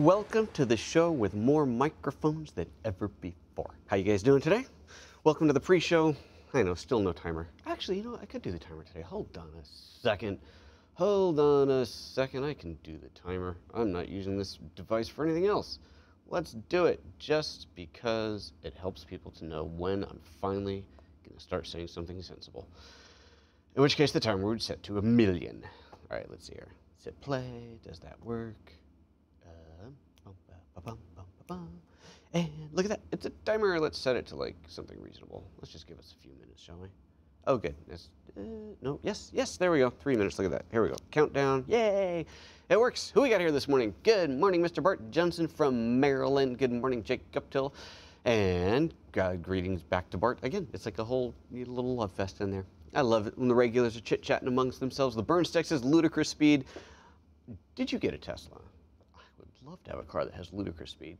welcome to the show with more microphones than ever before. How you guys doing today? Welcome to the pre-show. I know, still no timer. Actually, you know what? I could do the timer today. Hold on a second. Hold on a second. I can do the timer. I'm not using this device for anything else. Let's do it just because it helps people to know when I'm finally going to start saying something sensible. In which case, the timer would set to 1,000,000. All right, let's see here. Hit play. Does that work? And look at that. It's a timer. Let's set it to like something reasonable. Let's just give us a few minutes, shall we? Oh, good. No, yes, there we go. 3 minutes. Look at that. Here we go. Countdown. Yay. It works. Who we got here this morning? Good morning, Mr. Bart Johnson from Maryland. Good morning, Jake Guptill. And greetings back to Bart. Again, it's like a whole little love fest in there. I love it when the regulars are chit-chatting amongst themselves. The Burns Tech says ludicrous speed. Did you get a Tesla? I would love to have a car that has ludicrous speed.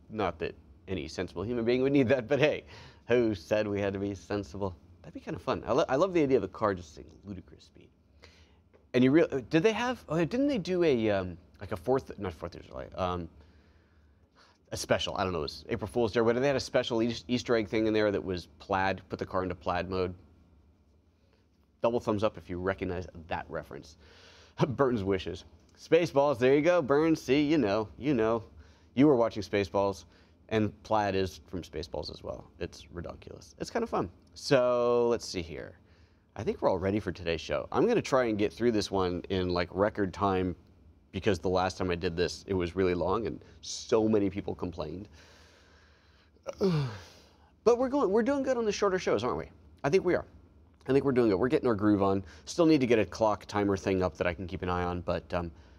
Not that any sensible human being would need that, but hey, who said we had to be sensible? That'd be kind of fun. I love the idea of a car just saying ludicrous speed. And you really, did they have, didn't they do a, like a not 4th of July, a special, I don't know, it was April Fool's Day, whether they had a special Easter egg thing in there that was plaid, put the car into plaid mode. Double thumbs up if you recognize that reference. Burton's wishes. Spaceballs, there you go, Burns. See, you know. You were watching Spaceballs, and plaid is from Spaceballs as well. It's ridiculous. It's kind of fun. So let's see here. I think we're all ready for today's show. I'm going to try and get through this one in like record time because the last time I did this, it was really long and so many people complained. But we're doing good on the shorter shows, aren't we? I think we are. I think we're doing good. We're getting our groove on. Still need to get a clock timer thing up that I can keep an eye on, but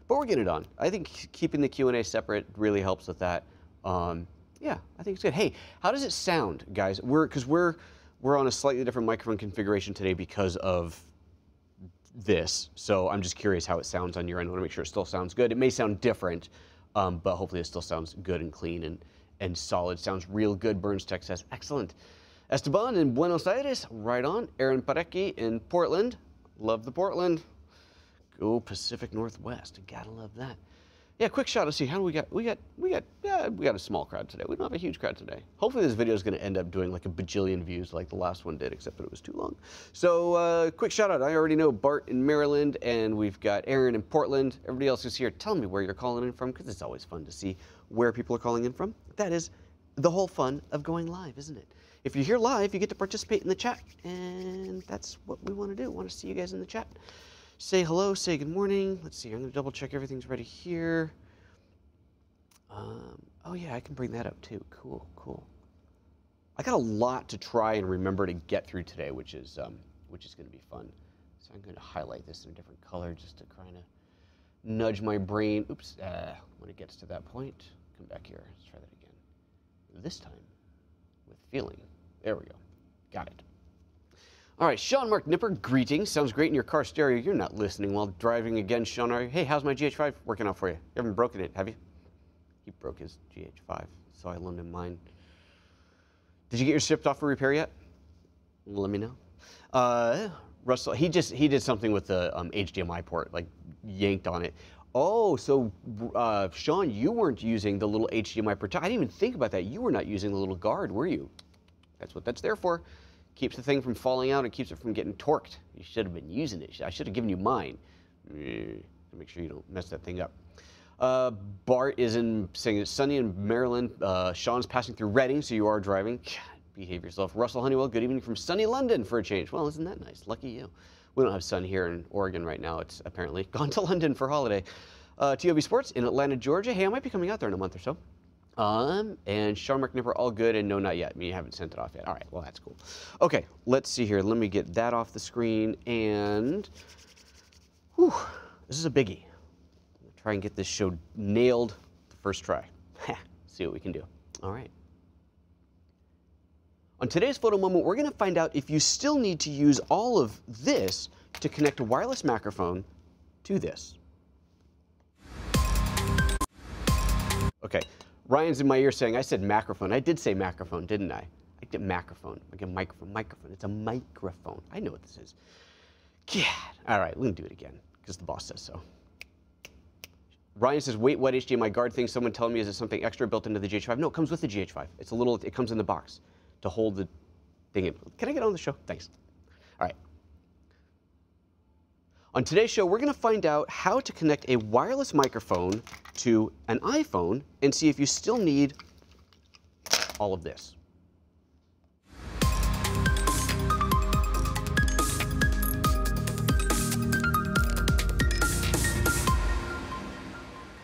we're getting it on. I think keeping the Q&A separate really helps with that. Yeah, I think it's good. Hey, how does it sound, guys? Because we're on a slightly different microphone configuration today because of this. So I'm just curious how it sounds on your end. I want to make sure it still sounds good. It may sound different, but hopefully it still sounds good and clean and solid. Sounds real good. Burns Tech says, excellent. Esteban in Buenos Aires, right on. Aaron Parecki in Portland, love the Portland. Go Pacific Northwest, gotta love that. Yeah, quick shot. Let's see, how do we got? We got a small crowd today. We don't have a huge crowd today. Hopefully this video is going to end up doing like a bajillion views like the last one did, except that it was too long. So quick shout out. I already know Bart in Maryland, and we've got Aaron in Portland. Everybody else who's here, tell me where you're calling in from, because it's always fun to see where people are calling in from. That is the whole fun of going live, isn't it? If you're here live, you get to participate in the chat, and that's what we want to do. We want to see you guys in the chat. Say hello, say good morning. Let's see, I'm going to double check everything's ready here. Oh yeah, I can bring that up too. Cool. I got a lot to try and remember to get through today, which is going to be fun. So I'm going to highlight this in a different color just to kind of nudge my brain. Oops, when it gets to that point, come back here. Let's try that again. This time with feeling. There we go. Got it. All right, Sean Mark Nipper, greetings. Sounds great in your car stereo. You're not listening while driving again, Sean, are you? Hey, how's my GH5 working out for you? You haven't broken it, have you? He broke his GH5, so I loaned him mine. Did you get your shipped off for repair yet? Let me know. Russell, he did something with the HDMI port, like yanked on it. Oh, so Sean, you weren't using the little HDMI protector. I didn't even think about that. You were not using the little guard, were you? That's what that's there for. Keeps the thing from falling out and keeps it from getting torqued. You should have been using it. I should have given you mine. Make sure you don't mess that thing up. Bart is saying it's sunny in Maryland. Sean's passing through Reading, so you are driving. God, behave yourself. Russell Honeywell, good evening from sunny London for a change. Well, isn't that nice? Lucky you. We don't have sun here in Oregon right now. It's apparently gone to London for holiday. TOB Sports in Atlanta, Georgia. Hey, I might be coming out there in a month or so. And Sean Mark Nipper, all good, and no, not yet. I mean, you haven't sent it off yet. All right, well, that's cool. Okay, let's see here. Let me get that off the screen, and whew, this is a biggie. I'm gonna try and get this show nailed the first try. See what we can do. All right. On today's photo moment, we're gonna find out if you still need to use all of this to connect a wireless microphone to this. Okay. Ryan's in my ear saying, I said macrophone. I did say macrophone, didn't I? I did macrophone. Like a microphone. It's a microphone. I know what this is. God. All right, we're going to do it again because the boss says so. Ryan says, wait, what HDMI guard thing? Someone telling me, is it something extra built into the GH5? No, it comes with the GH5. It's a little, it comes in the box to hold the thing in. Can I get on the show? Thanks. All right. On today's show, we're going to find out how to connect a wireless microphone to an iPhone and see if you still need all of this.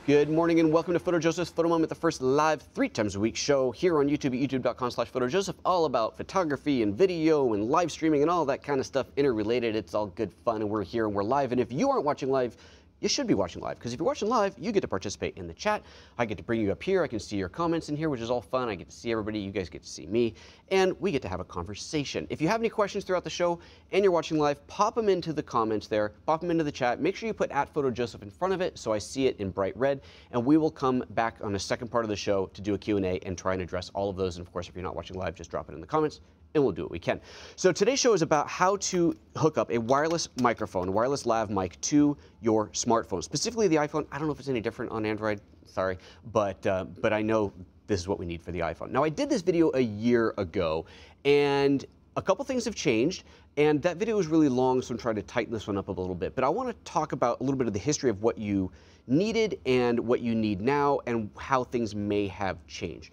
Good morning and welcome to PhotoJoseph's Photo Moment, the first live 3 times a week show here on YouTube at youtube.com/PhotoJoseph, all about photography and video and live streaming and all that kind of stuff interrelated. It's all good fun and we're here and we're live. And if you aren't watching live, you should be watching live, because if you're watching live, you get to participate in the chat. I get to bring you up here. I can see your comments in here, which is all fun. I get to see everybody. You guys get to see me. And we get to have a conversation. If you have any questions throughout the show and you're watching live, pop them into the comments there. Pop them into the chat. Make sure you put @PhotoJoseph in front of it so I see it in bright red. And we will come back on the second part of the show to do a Q&A and try and address all of those. And of course, if you're not watching live, just drop it in the comments and we'll do what we can. So today's show is about how to hook up a wireless microphone, a wireless lav mic, to your smartphone, specifically the iPhone. I don't know if it's any different on Android, sorry, but I know this is what we need for the iPhone. Now, I did this video a year ago, and a couple things have changed, and that video was really long, so I'm trying to tighten this one up a little bit. But I want to talk about a little bit of the history of what you needed and what you need now, and how things may have changed.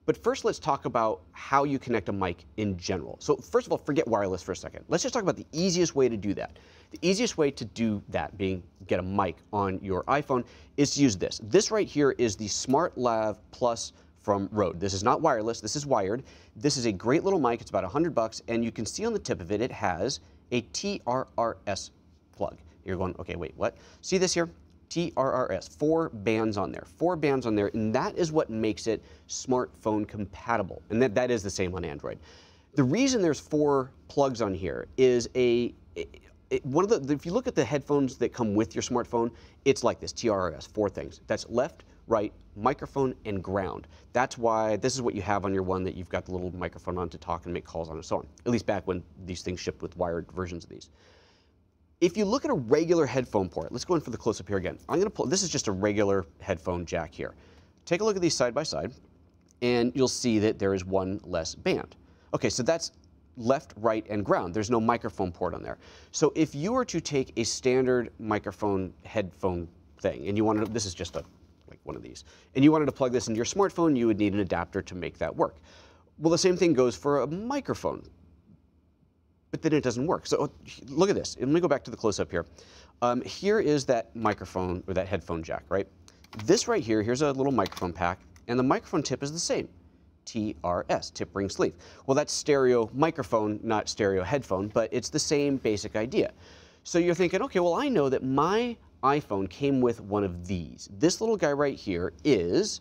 But first, let's talk about how you connect a mic in general. So first of all, forget wireless for a second. Let's just talk about the easiest way to do that. The easiest way to do that, being get a mic on your iPhone, is to use this. This right here is the smartLav Plus from RØDE. This is not wireless, this is wired. This is a great little mic, it's about $100, and you can see on the tip of it, it has a TRRS plug. You're going, okay, wait, what? See this here? TRRS, 4 bands on there, 4 bands on there, and that is what makes it smartphone compatible, and that is the same on Android. The reason there's 4 plugs on here is if you look at the headphones that come with your smartphone, it's like this, TRRS, 4 things. That's left, right, microphone, and ground. That's why this is what you have on your one that you've got the little microphone on to talk and make calls on and so on, at least back when these things shipped with wired versions of these. If you look at a regular headphone port, let's go in for the close-up here again. I'm going to pull, this is just a regular headphone jack here. Take a look at these side by side, and you'll see that there is 1 less band. Okay, so that's left, right, and ground. There's no microphone port on there. So if you were to take a standard microphone headphone thing, and you wanted to, this is just like one of these, and you wanted to plug this into your smartphone, you would need an adapter to make that work. Well, the same thing goes for a microphone, but then it doesn't work. So look at this. And let me go back to the close-up here. Here is that microphone, or that headphone jack, right? This right here, here's a little microphone pack, and the microphone tip is the same. TRS, tip ring sleeve. Well, that's stereo microphone, not stereo headphone, but it's the same basic idea. So you're thinking, okay, well, I know that my iPhone came with one of these. This little guy right here is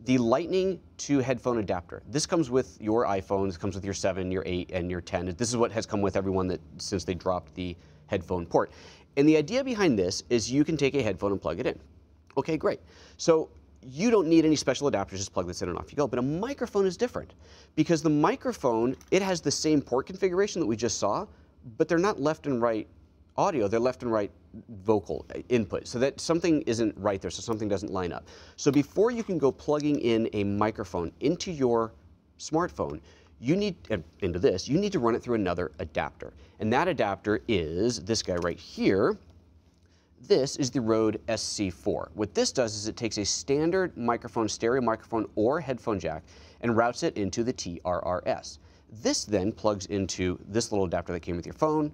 the Lightning to headphone adapter. This comes with your iPhone, this comes with your 7, your 8, and your 10. This is what has come with everyone since they dropped the headphone port. And the idea behind this is you can take a headphone and plug it in. Okay, great. So you don't need any special adapters, just plug this in and off you go. But a microphone is different, because the microphone, it has the same port configuration that we just saw, but they're not left and right audio, they're left and right vocal input, so that something isn't right there, so something doesn't line up. So before you can go plugging in a microphone into your smartphone, you need, into this, you need to run it through another adapter. And that adapter is this guy right here. This is the RØDE SC4. What this does is it takes a standard microphone, stereo microphone or headphone jack, and routes it into the TRRS. This then plugs into this little adapter that came with your phone.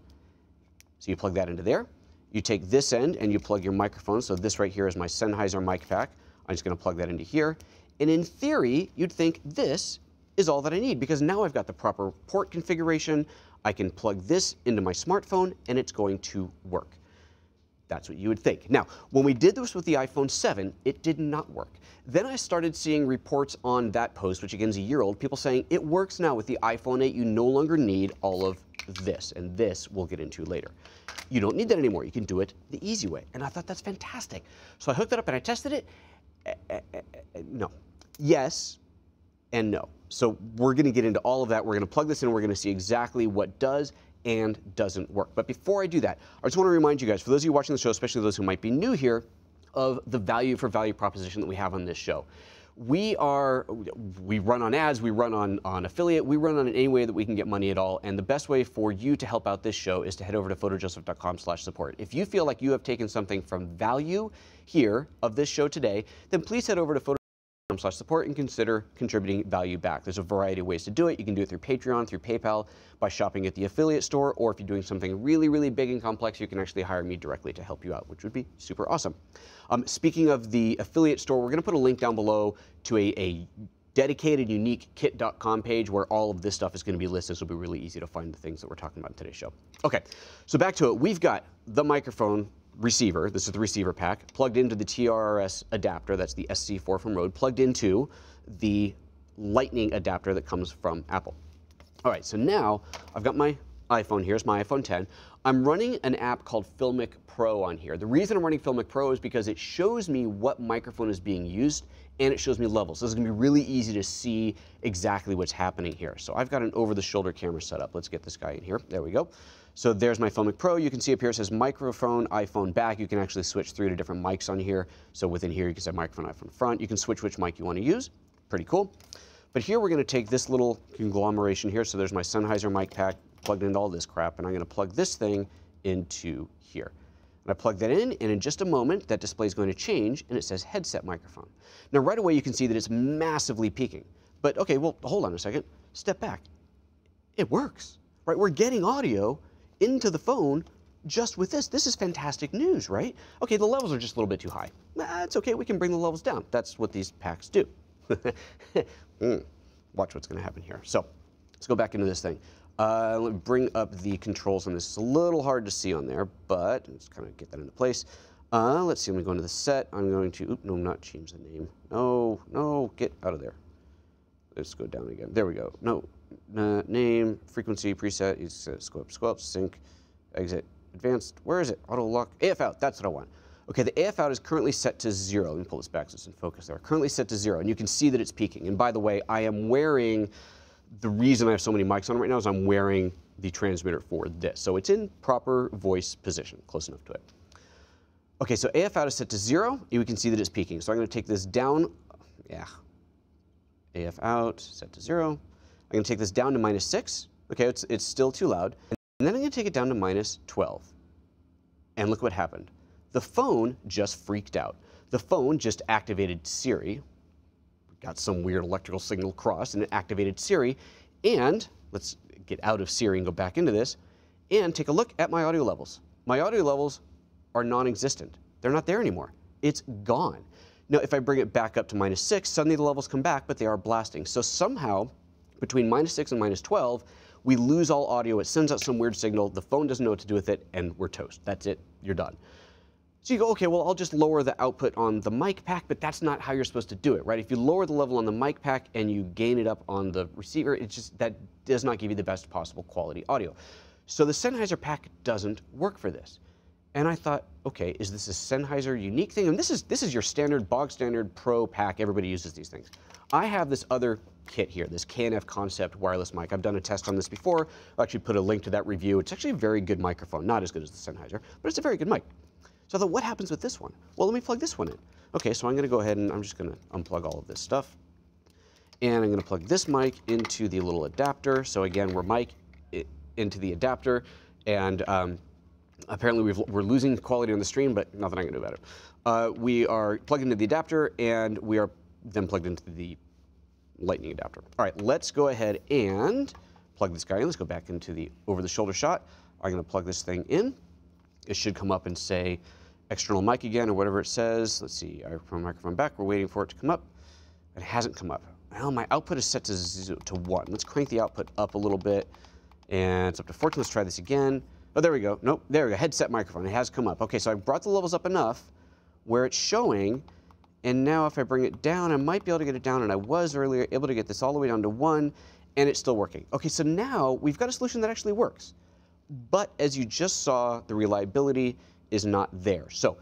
So you plug that into there. You take this end and you plug your microphone. So this right here is my Sennheiser mic pack. I'm just going to plug that into here. And in theory, you'd think this is all that I need, because now I've got the proper port configuration. I can plug this into my smartphone and it's going to work. That's what you would think. Now, when we did this with the iPhone 7, it did not work. Then I started seeing reports on that post, which again is a year old, people saying it works now with the iPhone 8. You no longer need all of this, and this we'll get into later. You don't need that anymore. You can do it the easy way. And I thought that's fantastic. So I hooked it up and I tested it. No. Yes and no. So we're going to get into all of that. We're going to plug this in. We're going to see exactly what does and doesn't work. But before I do that, I just want to remind you guys, for those of you watching the show, especially those who might be new here, of the value for value proposition that we have on this show. We run on ads, we run on affiliate, we run on any way that we can get money at all. And the best way for you to help out this show is to head over to PhotoJoseph.com/support. If you feel like you have taken something from value here of this show today, then please head over to PhotoJoseph.com/support and consider contributing value back. There's a variety of ways to do it. You can do it through Patreon, through PayPal, by shopping at the affiliate store, or if you're doing something really, really big and complex, you can actually hire me directly to help you out, which would be super awesome. Speaking of the affiliate store, we're going to put a link down below to a dedicated, unique kit.com page where all of this stuff is going to be listed. So it'll be really easy to find the things that we're talking about in today's show. Okay, so back to it. We've got the microphone receiver. This is the receiver pack plugged into the TRRS adapter. That's the SC4 from Rode, plugged into the lightning adapter that comes from Apple. All right, so now I've got my iPhone here. It's my iPhone 10. I'm running an app called Filmic Pro on here. The reason I'm running Filmic Pro is because it shows me what microphone is being used and it shows me levels. So it's going to be really easy to see exactly what's happening here. So I've got an over-the-shoulder camera set up. Let's get this guy in here. There we go. So there's my Filmic Pro. You can see up here it says microphone, iPhone back. You can actually switch through to different mics on here. So within here you can say microphone, iPhone front. You can switch which mic you want to use. Pretty cool. But here we're going to take this little conglomeration here. So there's my Sennheiser mic pack plugged into all this crap, and I'm going to plug this thing into here. And I plug that in, and in just a moment, that display is going to change, and it says headset microphone. Now, right away, you can see that it's massively peaking. But okay, well, hold on a second. Step back. It works, right? We're getting audio into the phone just with this. This is fantastic news, right? Okay, the levels are just a little bit too high. It's okay. We can bring the levels down. That's what these packs do. Watch what's going to happen here. So let's go back into this thing. Let me bring up the controls on this. It's a little hard to see on there, but let's kind of get that into place. Let's see, I'm going to go into the set. I'm going to, no, not change the name. No, get out of there. Let's go down again. There we go. No, name, frequency, preset, scope, sync, exit, advanced. Where is it? Auto lock, AF out, that's what I want. Okay, the AF out is currently set to 0. Let me pull this back so it's in focus there. Currently set to 0, and you can see that it's peaking. And by the way, I am wearing, the reason I have so many mics on right now is I'm wearing the transmitter for this. So it's in proper voice position, close enough to it. Okay, so AF out is set to 0. You can see that it's peaking. So I'm going to take this down. Yeah. AF out, set to 0. I'm going to take this down to -6. Okay, it's still too loud. And then I'm going to take it down to -12. And look what happened. The phone just freaked out. The phone just activated Siri. Got some weird electrical signal across, and it activated Siri. And let's get out of Siri and go back into this and take a look at my audio levels. My audio levels are non-existent. They're not there anymore. It's gone. Now, if I bring it back up to -6, suddenly the levels come back, but they are blasting. So somehow, between -6 and -12, we lose all audio. It sends out some weird signal. The phone doesn't know what to do with it, and we're toast. That's it. You're done. So you go, okay, well, I'll just lower the output on the mic pack, but that's not how you're supposed to do it, right? If you lower the level on the mic pack and you gain it up on the receiver, that does not give you the best possible quality audio. So the Sennheiser pack doesn't work for this. And I thought, okay, is this a Sennheiser unique thing? And this is your standard, bog standard Pro pack. Everybody uses these things. I have this other kit here, this KNF Concept wireless mic. I've done a test on this before. I'll actually put a link to that review. It's actually a very good microphone. Not as good as the Sennheiser, but it's a very good mic. So I thought, what happens with this one? Well, let me plug this one in. Okay, so I'm going to go ahead and I'm just going to unplug all of this stuff. And I'm going to plug this mic into the little adapter. So again, we're mic into the adapter. And apparently we're losing quality on the stream, but nothing I can do about it. We are plugged into the adapter, and we are then plugged into the lightning adapter. All right, let's go ahead and plug this guy in. Let's go back into the over-the-shoulder shot. I'm going to plug this thing in. It should come up and say external mic again, or whatever it says. Let's see, microphone back. We're waiting for it to come up. It hasn't come up. Well, my output is set to 1. Let's crank the output up a little bit. And it's up to 14. Let's try this again. Oh, there we go. Nope, there we go. Headset microphone. It has come up. Okay, so I brought the levels up enough where it's showing. And now if I bring it down, I might be able to get it down. And I was earlier able to get this all the way down to 1. And it's still working. Okay, so now we've got a solution that actually works. But as you just saw, the reliability is not there. So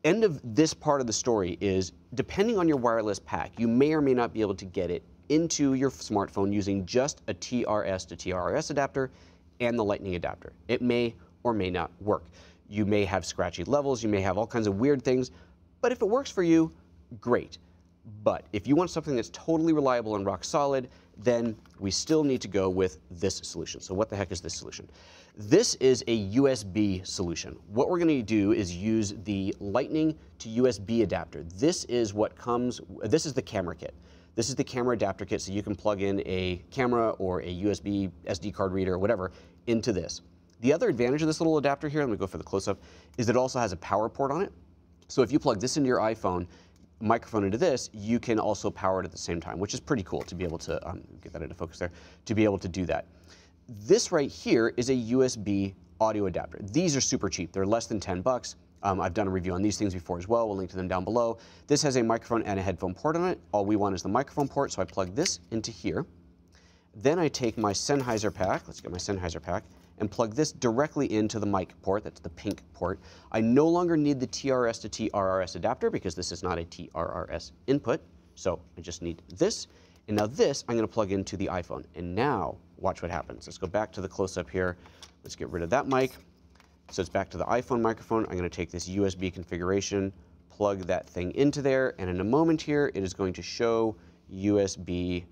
end of this part of the story is, depending on your wireless pack, you may or may not be able to get it into your smartphone using just a TRRS to TRRS adapter and the lightning adapter. It may or may not work. You may have scratchy levels. You may have all kinds of weird things. But if it works for you, great. But if you want something that's totally reliable and rock solid, then we still need to go with this solution. So what the heck is this solution? This is a USB solution. What we're going to do is use the Lightning to USB adapter. This is the camera kit. This is the camera adapter kit, so you can plug in a camera or a USB SD card reader or whatever into this. The other advantage of this little adapter here, let me go for the close-up, is that it also has a power port on it. So if you plug this into your iPhone, microphone into this, you can also power it at the same time, which is pretty cool to be able to, get that into focus there, to be able to do that. This right here is a USB audio adapter. These are super cheap. They're less than 10 bucks. I've done a review on these things before as well. We'll link to them down below. This has a microphone and a headphone port on it. All we want is the microphone port, so I plug this into here. Then I take my Sennheiser pack, let's get my Sennheiser pack, and plug this directly into the mic port. That's the pink port. I no longer need the TRRS to TRRS adapter because this is not a TRRS input. So I just need this. And now this I'm going to plug into the iPhone. And now watch what happens. Let's go back to the close-up here. Let's get rid of that mic. So it's back to the iPhone microphone. I'm going to take this USB configuration, plug that thing into there, and in a moment here, it is going to show USB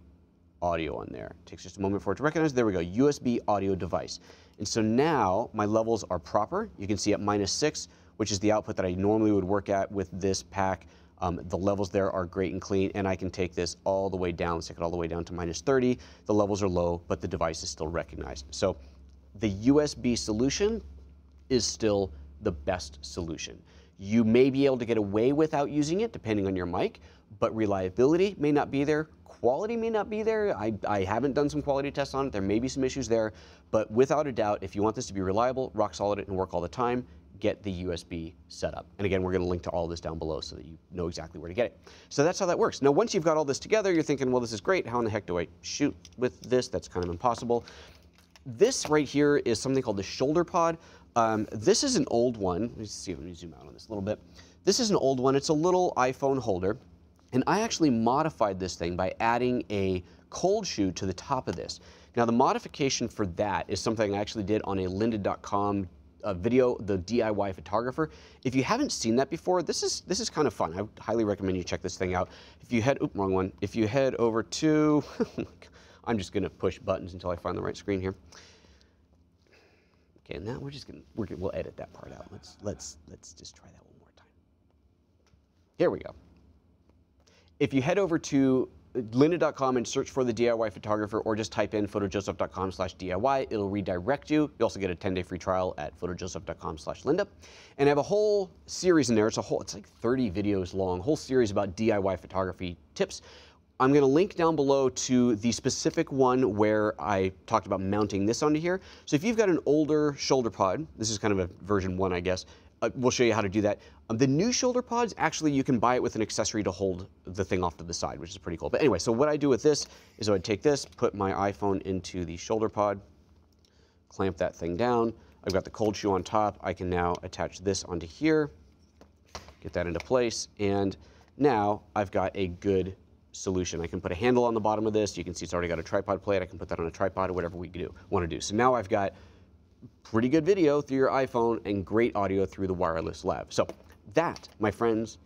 audio on there. It takes just a moment for it to recognize. There we go, USB audio device. And so now my levels are proper. You can see at -6, which is the output that I normally would work at with this pack. The levels there are great and clean, and I can take this all the way down. Let's take it all the way down to -30. The levels are low, but the device is still recognized. So the USB solution is still the best solution. You may be able to get away without using it, depending on your mic, but reliability may not be there. Quality may not be there. I haven't done some quality tests on it. There may be some issues there, but without a doubt, if you want this to be reliable, rock solid, and work all the time, get the USB setup. And again, we're going to link to all of this down below so that you know exactly where to get it. So that's how that works. Now, once you've got all this together, you're thinking, well, this is great. How in the heck do I shoot with this? That's kind of impossible. This right here is something called the shoulder pod. This is an old one. Let me see, let me zoom out on this a little bit. This is an old one. It's a little iPhone holder. And I actually modified this thing by adding a cold shoe to the top of this. Now, the modification for that is something I actually did on a lynda.com video, the DIY photographer. If you haven't seen that before, this is kind of fun. I highly recommend you check this thing out. If you head, wrong one. If you head over to, I'm just going to push buttons until I find the right screen here. Okay, now we'll edit that part out. Let's just try that one more time. Here we go. If you head over to lynda.com and search for the DIY photographer, or just type in photojoseph.com/DIY, it'll redirect you. You also get a 10-day free trial at photojoseph.com/lynda. And I have a whole series in there. It's like 30 videos long, whole series about DIY photography tips. I'm going to link down below to the specific one where I talked about mounting this onto here. So if you've got an older shoulder pod, this is kind of a version 1, I guess, we'll show you how to do that. The new shoulder pods, actually, you can buy it with an accessory to hold the thing off to the side, which is pretty cool. But anyway, so what I do with this is I would take this, put my iPhone into the shoulder pod, clamp that thing down. I've got the cold shoe on top. I can now attach this onto here, get that into place, and now I've got a good solution. I can put a handle on the bottom of this. You can see it's already got a tripod plate. I can put that on a tripod or whatever we want to do. So now I've got pretty good video through your iPhone and great audio through the wireless lav. So that, my friends,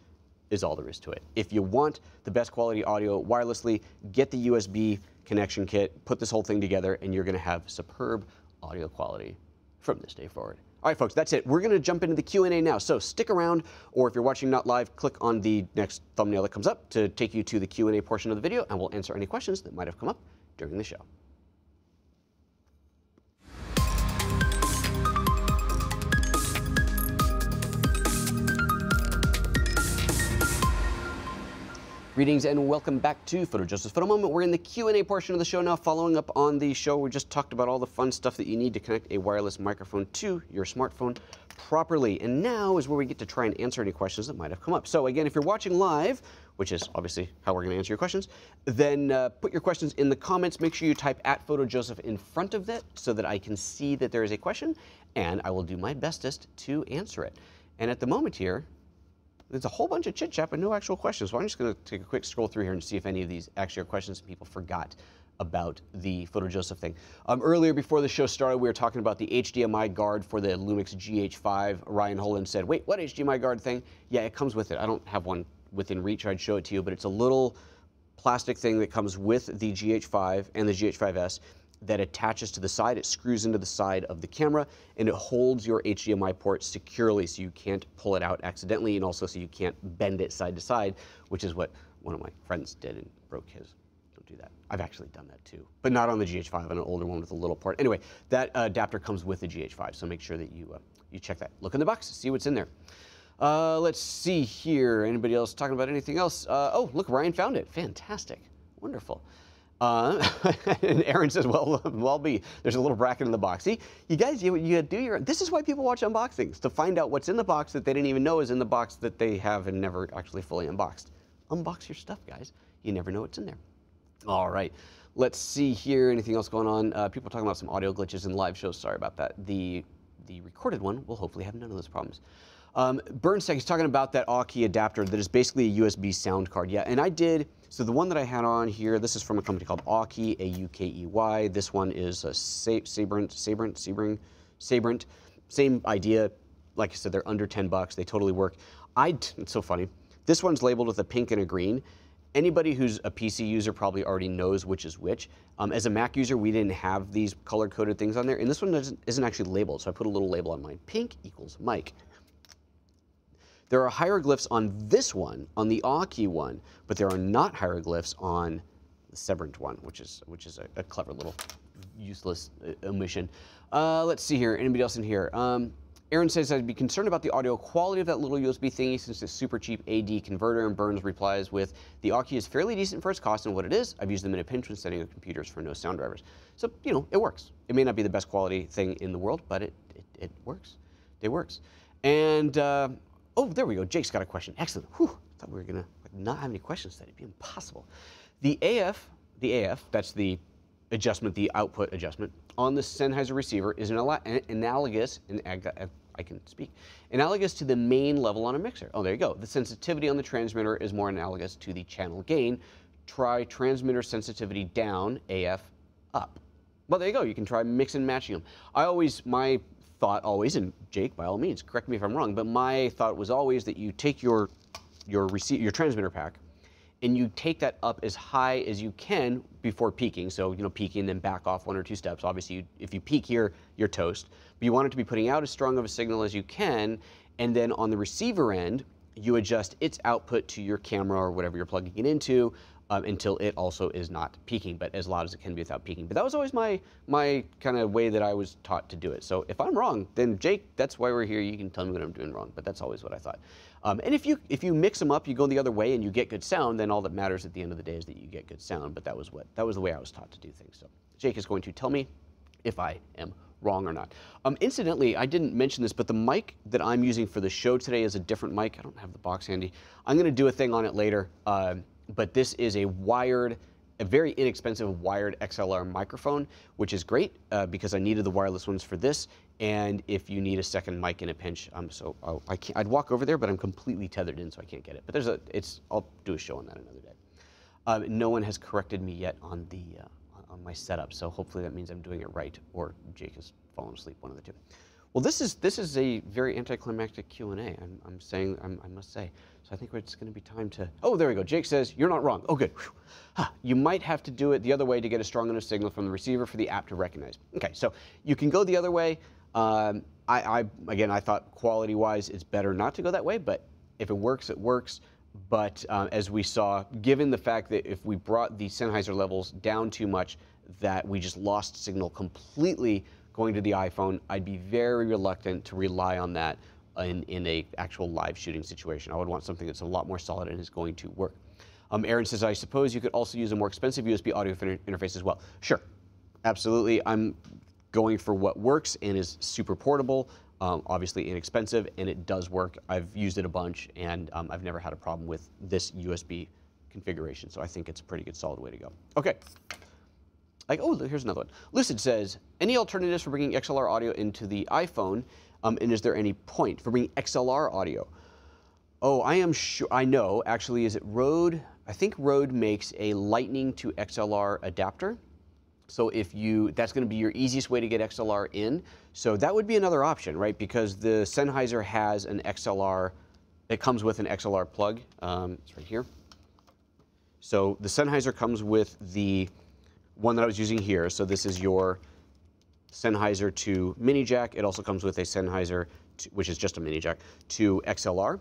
is all there is to it. If you want the best quality audio wirelessly, get the USB connection kit, put this whole thing together, and you're going to have superb audio quality from this day forward. All right, folks, that's it. We're going to jump into the Q&A now. So stick around, or if you're watching not live, click on the next thumbnail that comes up to take you to the Q&A portion of the video, and we'll answer any questions that might have come up during the show. Greetings and welcome back to PhotoJoseph's Photo Moment. We're in the Q&A portion of the show now. Following up on the show, we just talked about all the fun stuff that you need to connect a wireless microphone to your smartphone properly. And now is where we get to try and answer any questions that might have come up. So again, if you're watching live, which is obviously how we're going to answer your questions, then put your questions in the comments. Make sure you type @PhotoJoseph in front of that so that I can see that there is a question, and I will do my bestest to answer it. And at the moment here, there's a whole bunch of chit-chat, but no actual questions. So I'm just going to take a quick scroll through here and see if any of these actually are questions that people forgot about the PhotoJoseph thing. Earlier, before the show started, we were talking about the HDMI guard for the Lumix GH5. Ryan Holland said, wait, what HDMI guard thing? Yeah, it comes with it. I don't have one within reach. I'd show it to you, but it's a little plastic thing that comes with the GH5 and the GH5S that attaches to the side. It screws into the side of the camera, and it holds your HDMI port securely so you can't pull it out accidentally, and also so you can't bend it side to side, which is what one of my friends did and broke his. Don't do that. I've actually done that too, but not on the GH5, on an older one with a little port. Anyway, that adapter comes with the GH5, so make sure that you check that. Look in the box, see what's in there. Let's see here. Anybody else talking about anything else? Oh, look, Ryan found it. Fantastic. Wonderful. And Aaron says, well, there's a little bracket in the box. See, you guys, you do your, this is why people watch unboxings, to find out what's in the box that they didn't even know is in the box that they have and never actually fully unboxed. Unbox your stuff, guys. You never know what's in there. All right. Let's see here. Anything else going on? People talking about some audio glitches in live shows. Sorry about that. The recorded one will hopefully have none of those problems. Bernstein, he's talking about that AUKEY adapter that is basically a USB sound card. Yeah, and I did, so the one that I had on here, this is from a company called AUKEY, A-U-K-E-Y. This one is a Sabrent, same idea. Like I said, they're under 10 bucks. They totally work. It's so funny. This one's labeled with a pink and a green. Anybody who's a PC user probably already knows which is which. As a Mac user, we didn't have these color-coded things on there, and this one isn't actually labeled, so I put a little label on mine. Pink equals mic. There are hieroglyphs on this one, on the AUKEY one, but there are not hieroglyphs on the Sabrent one, which is a clever little useless omission. Let's see here. Anybody else in here? Aaron says, I'd be concerned about the audio quality of that little USB thingy since it's super cheap AD converter, and Burns replies with, the AUKEY is fairly decent for its cost and what it is. I've used them in a pinch when setting up computers for no sound drivers. So, you know, it works. It may not be the best quality thing in the world, but it works. It works. And, oh, there we go. Jake's got a question. Excellent. Whew. I thought we were going to not have any questions today. It'd be impossible. The AF, that's the adjustment, the output adjustment, on the Sennheiser receiver is analogous, and I can speak, analogous to the main level on a mixer. Oh, there you go. The sensitivity on the transmitter is more analogous to the channel gain. Try transmitter sensitivity down, AF up. Well, there you go. You can try mix and matching them. My thought always, and Jake, by all means, correct me if I'm wrong, but my thought was always that you take your transmitter pack and you take that up as high as you can before peaking. So, you know, peaking, then back off 1 or 2 steps. Obviously, if you peak here, you're toast. But you want it to be putting out as strong of a signal as you can, and then on the receiver end, you adjust its output to your camera or whatever you're plugging it into until it also is not peaking, but as loud as it can be without peaking. But that was always my kind of way that I was taught to do it. So if I'm wrong, then Jake, that's why we're here. You can tell me what I'm doing wrong, but that's always what I thought. And if you mix them up, you go the other way and you get good sound, then all that matters at the end of the day is that you get good sound. But that was the way I was taught to do things. So Jake is going to tell me if I am wrong or not. Incidentally, I didn't mention this, but the mic that I'm using for the show today is a different mic. I don't have the box handy. I'm going to do a thing on it later. But this is a very inexpensive wired XLR microphone, which is great because I needed the wireless ones for this. And if you need a second mic in a pinch, I'd walk over there, but I'm completely tethered in, so I can't get it. But I'll do a show on that another day. No one has corrected me yet on on my setup, so hopefully that means I'm doing it right, or Jake has fallen asleep, one of the two. Well, this is a very anticlimactic Q&A. I must say. So I think it's going to be time to. Oh, there we go. Jake says you're not wrong. Oh, good. You might have to do it the other way to get a strong enough signal from the receiver for the app to recognize. Okay, so you can go the other way. Again, I thought quality-wise, it's better not to go that way. But if it works, it works. But as we saw, given the fact that if we brought the Sennheiser levels down too much, that we just lost signal completely going to the iPhone, I'd be very reluctant to rely on that in a actual live shooting situation. I would want something that's a lot more solid and is going to work. Aaron says, I suppose you could also use a more expensive USB audio interface as well. Sure, absolutely. I'm going for what works and is super portable, obviously inexpensive, and it does work. I've used it a bunch, and I've never had a problem with this USB configuration, so I think it's a pretty good solid way to go. Okay. Oh, here's another one. Lucid says, any alternatives for bringing XLR audio into the iPhone, and is there any point for bringing XLR audio? Oh, I am sure, I know, actually, is it RØDE? I think RØDE makes a Lightning to XLR adapter. So if you, that's going to be your easiest way to get XLR in. So that would be another option, right? Because the Sennheiser has an XLR, it comes with an XLR plug. It's right here. So the Sennheiser comes with the one that I was using here. So this is your Sennheiser to mini jack. It also comes with a Sennheiser, which is just a mini jack, to XLR.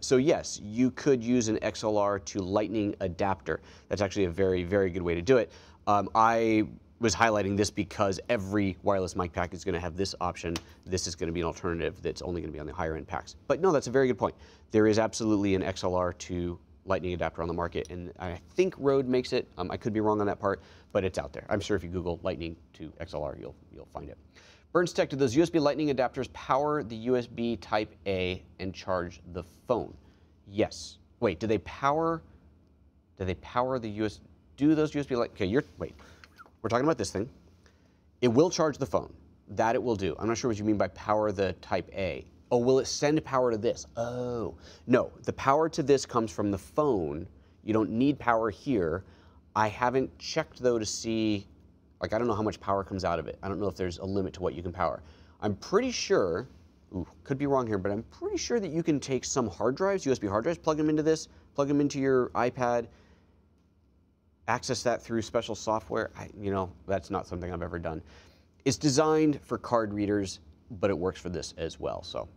So yes, you could use an XLR to Lightning adapter. That's actually a very, very good way to do it. I was highlighting this because every wireless mic pack is going to have this option. This is going to be an alternative that's only going to be on the higher end packs. But no, that's a very good point. There is absolutely an XLR to Lightning adapter on the market, and I think Rode makes it. I could be wrong on that part, but it's out there. I'm sure if you Google Lightning to XLR, you'll find it. Burns Tech, do those USB Lightning adapters power the USB Type A and charge the phone? Yes. Wait, do they power the USB? Do those USB okay, wait. We're talking about this thing. It will charge the phone. That it will do. I'm not sure what you mean by power the Type A. Oh, will it send power to this? Oh, no. The power to this comes from the phone. You don't need power here. I haven't checked, though, to see, like, I don't know how much power comes out of it. I don't know if there's a limit to what you can power. I'm pretty sure, ooh, could be wrong here, but I'm pretty sure that you can take some hard drives, USB hard drives, plug them into this, plug them into your iPad, access that through special software. You know, that's not something I've ever done. It's designed for card readers, but it works for this as well. So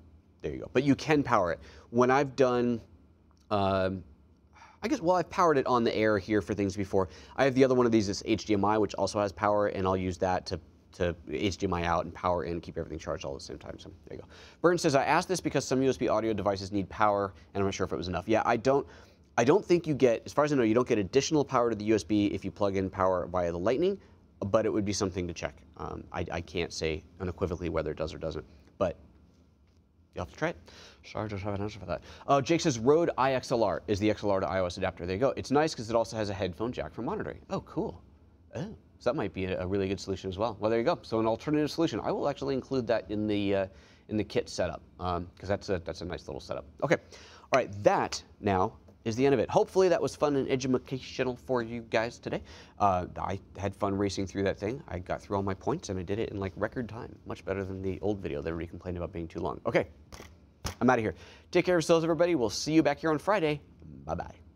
there you go. But you can power it. When I've done, I guess, well, I've powered it on the air here for things before. I have the other one of these that's HDMI, which also has power, and I'll use that to HDMI out and power in, keep everything charged all at the same time. So there you go. Burton says, I asked this because some USB audio devices need power, and I'm not sure if it was enough. Yeah, I don't think you get, as far as I know, you don't get additional power to the USB if you plug in power via the Lightning, but it would be something to check. I can't say unequivocally whether it does or doesn't, but you'll have to try it. Sorry, I don't have an answer for that. Jake says, Rode iXLR is the XLR to iOS adapter. There you go. It's nice because it also has a headphone jack for monitoring. Oh, cool. Oh, so that might be a really good solution as well. Well, there you go. So an alternative solution. I will actually include that in the kit setup because that's a nice little setup. Okay. All right. That now is the end of it. Hopefully that was fun and educational for you guys today. I had fun racing through that thing. I got through all my points and I did it in like record time. Much better than the old video that everybody complained about being too long. Okay, I'm out of here. Take care of yourselves, everybody. We'll see you back here on Friday. Bye-bye.